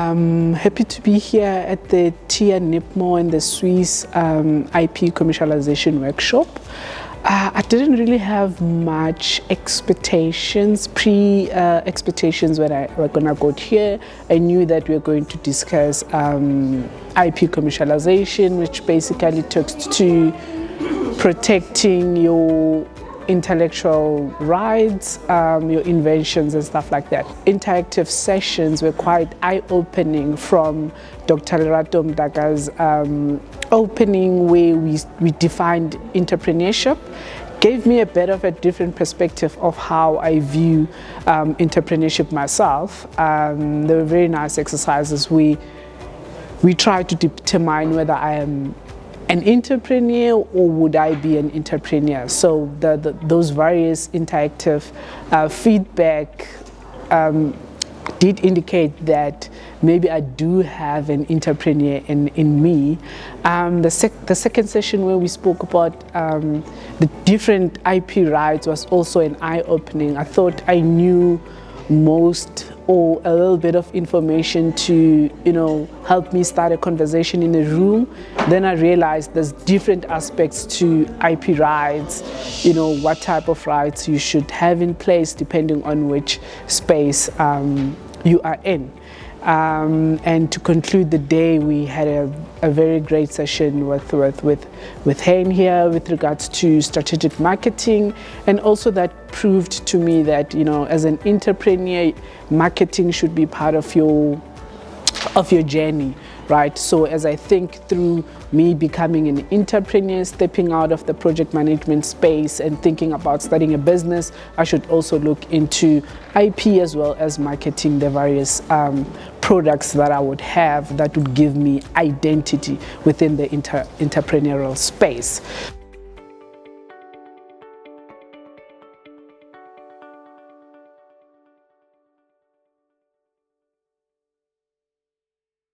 Happy to be here at the TIA NIPMO and the Swiss IP Commercialization Workshop. I didn't really have much expectations, expectations when I was gonna go here. I knew that we were going to discuss IP commercialization, which basically talks to protecting your intellectual rights, your inventions and stuff like that. Interactive sessions were quite eye-opening, from Dr. Lerato Mdaka's opening, where we defined entrepreneurship. Gave me a bit of a different perspective of how I view entrepreneurship myself. They were very nice exercises. We tried to determine whether I am an entrepreneur or would I be an entrepreneur. So those various interactive feedback did indicate that maybe I do have an entrepreneur in me. The second session, where we spoke about the different IP rights, was also an eye-opening. I thought I knew most or a little bit of information to, help me start a conversation in a room. Then I realized there's different aspects to IP rights, what type of rights you should have in place depending on which space you are in. And to conclude the day, we had a very great session with Hein here with regards to strategic marketing, and also that proved to me that as an entrepreneur, marketing should be part of your journey, right? So as I think through me becoming an entrepreneur, stepping out of the project management space and thinking about starting a business, I should also look into IP as well as marketing the various products that I would have that would give me identity within the entrepreneurial space.